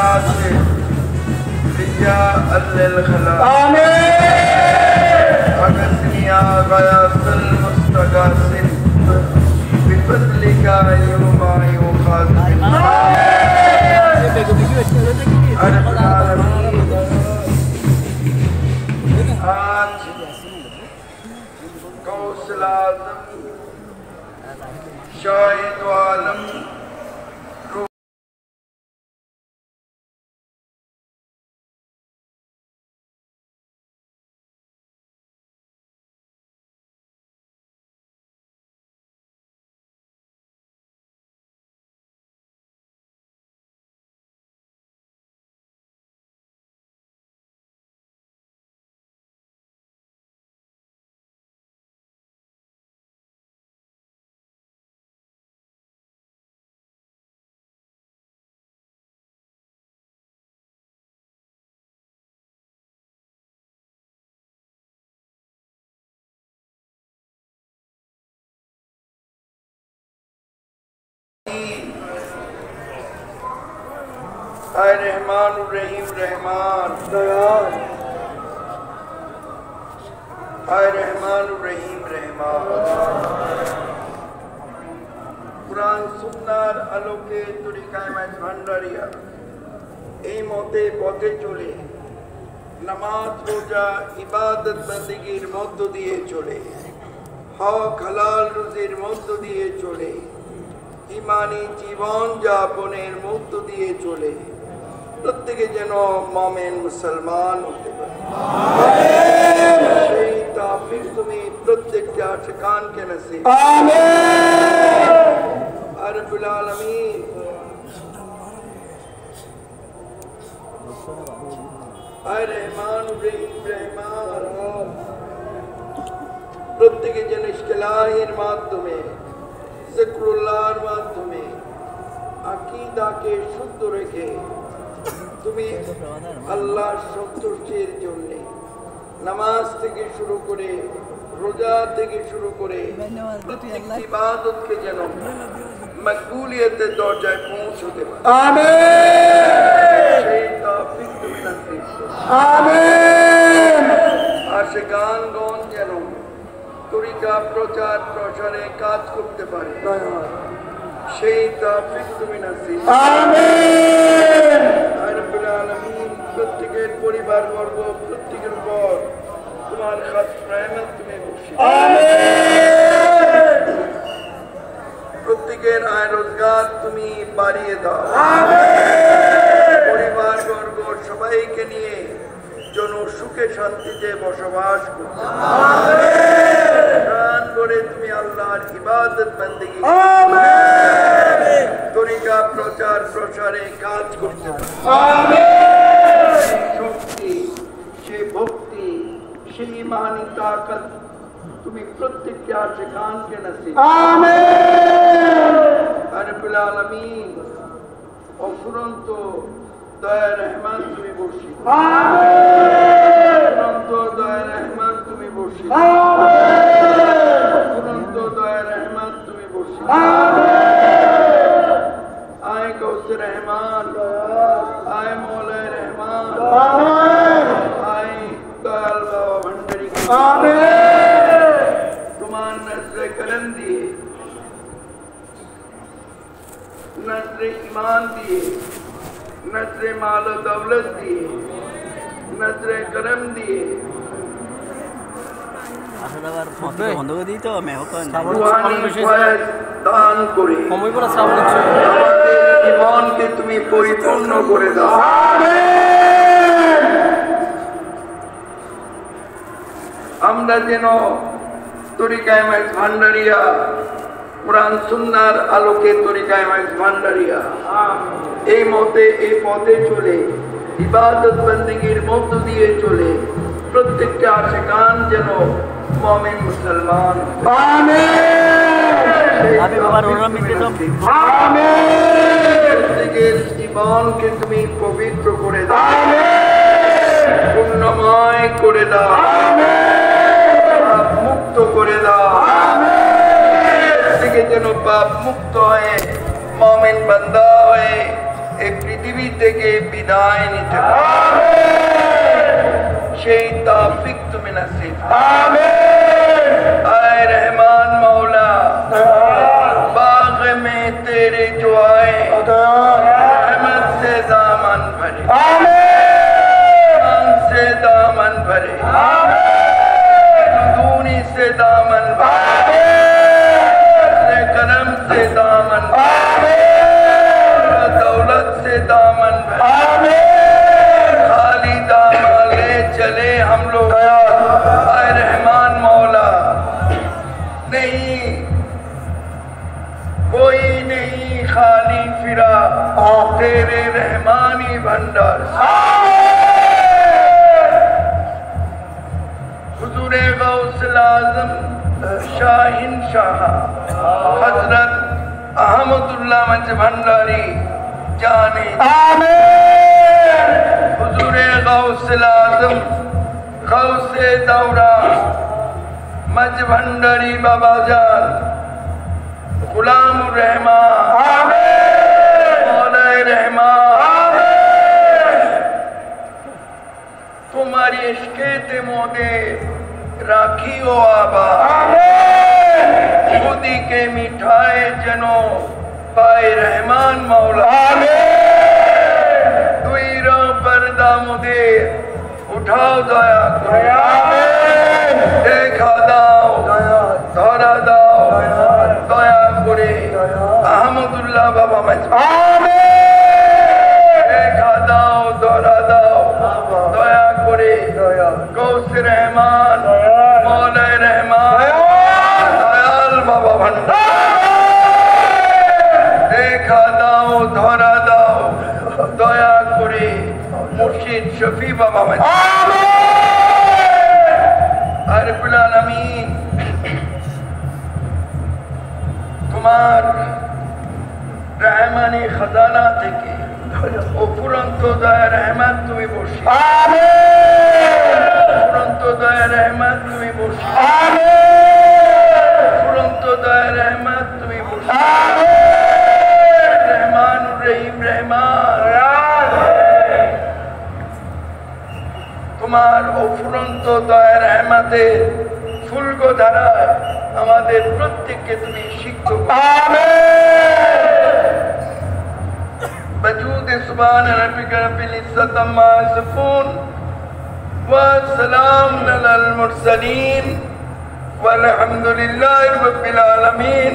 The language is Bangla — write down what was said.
नासिर रिजाअल लिल-खलाक़ आमीन अगस्निया गयासल मुस्तगासिल बिफज़लिका यौमा युखाज़िल अरबल आलमीन आज गौसल आज़म शाहिद आलम आए रहमान रहीम रहमान दयाल आए रहमान रहीम रहमान कुरान सुन्नार आलोके तरिकाय माइज भांडारिया এই মতে পথে চলে নামাজ রোজা ইবাদত বন্দেগীর মধ্য দিয়ে চলে হক হালাল রুজির মধ্য দিয়ে চলে ঈমানি জীবন যাপনের মধ্য দিয়ে চলে প্রত্যেকে যেন মুমিন মুসলমান হতে পারে আমিন সেই তৌফিক তুমি প্রত্যেককে আশিকানকে নসিব আমিন রব্বুল আলামিন আয় রহমান রহিম রহমান প্রত্যেকে যেন ইশকেলাহির মাধ্যমে জিকরুল্লাহর মাধ্যমে আকীদাকে শুদ্ধ রেখে তুমি আল্লাহর সন্তুষ্টির জন্য নামাজ থেকে শুরু করে রোজা থেকে শুরু করে প্রত্যেকটি ইবাদতকে যেন মকবুলিয়তের দরজায় পৌঁছতে পারে আমিন সেই তৌফিক তুমি নসিব করো আমিন আশিকানগণ যেন তরিকা প্রচার প্রসারে কাজ করতে পারে সেই তৌফিক তুমি নসিব আমিন রব্বুল আলামিন প্রত্যেকের পরিবারবর্গ প্রত্যেকের উপর তোমার খাস রহমত তুমি বর্ষিত আমিন প্রত্যেকের আয় রোজগার তুমি বাড়িয়ে দাও আমিন পরিবারবর্গ সবাইকে নিয়ে যেন সুখে শান্তিতে বসবাস করতে আমিন প্রাণ ভরে তুমি আল্লাহর ইবাদত বন্দেগী আমিন তরিকা প্রচার প্রসারে কাজ করতে আমিন শক্তি সেই ভক্তি সেই ইমানি তাকত তুমি প্রত্যেককে আশিকানকে নসিব আমিন রব্বুল আলামিন অফুরন্ত দয়া রহমান তুমি বর্ষিত আমিন অফুরন্ত দয়া রহমান তুমি বর্ষিত আমিন অফুরন্ত দয়া রহমান তুমি বর্ষিত আমিন আয় গৌসে রহমান আয় মৌলা রহমান আমিন আয় দয়াল বাবা ভান্ডারী আমিন তোমার নজরে করম দিয়ে नजरे ईमान दिए नजरे माल दौलत दिए नजरे करम दिए दान করে জীবনকে তুমি পরিপূর্ণ করে দাও আমরা যেন তরিকায়ে মাইজ ভান্ডারিয়া কুরআন সুন্নাহর আলোকে তরিকায়ে মাইজ ভান্ডারিয়া এই মতে এই পথে চলে ইবাদত বন্দেগীর মধ্য দিয়ে চলে প্রত্যেকটা আশিকান যেন মুমিন মুসলমান আমিন আবি বাবার ওরা মিটে দাও আমিন প্রত্যেকের জীবনকে তুমি পবিত্র করে দাও আমিন পুণ্যময় করে দাও আমিন পাপ মুক্ত করে দাও আমিন থেকে যেন পাপ মুক্ত হয়ে মুমিন বান্দা হয়ে এই পৃথিবী থেকে বিদায় নিতে পারি, সেই তৌফিক তুমি নসিব आए रहमान मौला बाग में तेरे जो आए रहमत से दामन भरे, से दामन भरे, दूनी से दामन भरे, करम से दामन भरे, दौलत से दामन भरे, खाली दामन ले चले हम लोग। आए रहमान मौला नहीं, कोई नहीं खाली फिरा तेरे रहमानी भंडार। हुजूरे गौसल आज़म शाहिन शाह हजरत अहमदुल्लाह मज भंडारी जाने हुजूरे गौसल आज़म गौसे दौरा मज भंडारी बाबा जान गुलाम रहमान मौलाए रहमान तुम्हारी इश्क़े ते मोदे राखी हो आबा खुदी के मिठाए जनो पाए रहमान मौला दुई रो पर्दा मुदे उठाओ दया देखा दाओ धरा दाओ दया करे अहमदुल्लाह बाबा मज देखा दाओ धरा दाओ दया करे गौस रहमान मौला रहमान दयाल बाबा भंडार देखा दाओ धरा दाओ दया करे मुर्शिद शफी बाबा मज रब्बुल आलामीन তোমার रहमानी खजाना থেকে অফুরন্ত দয়া রহমত তুমি বর্ষিত অফুরন্ত দয়া রহমত তুমি বর্ষিত অফুরন্ত দয়া রহমত তুমি বর্ষিত রহমানুর রহিম রহমান তোমার অফুরন্ত দয়া রহমতের ফুলগো ধারায় আমাদের প্রত্যেককে তুমি শিক্ষা बजूद सुभान रब्बिक रब्बिल इज्जति अम्मा यसिफून व सलामुन अलल मुरसलीन वल्हम्दुलिल्लाहि रब्बिल आलमीन।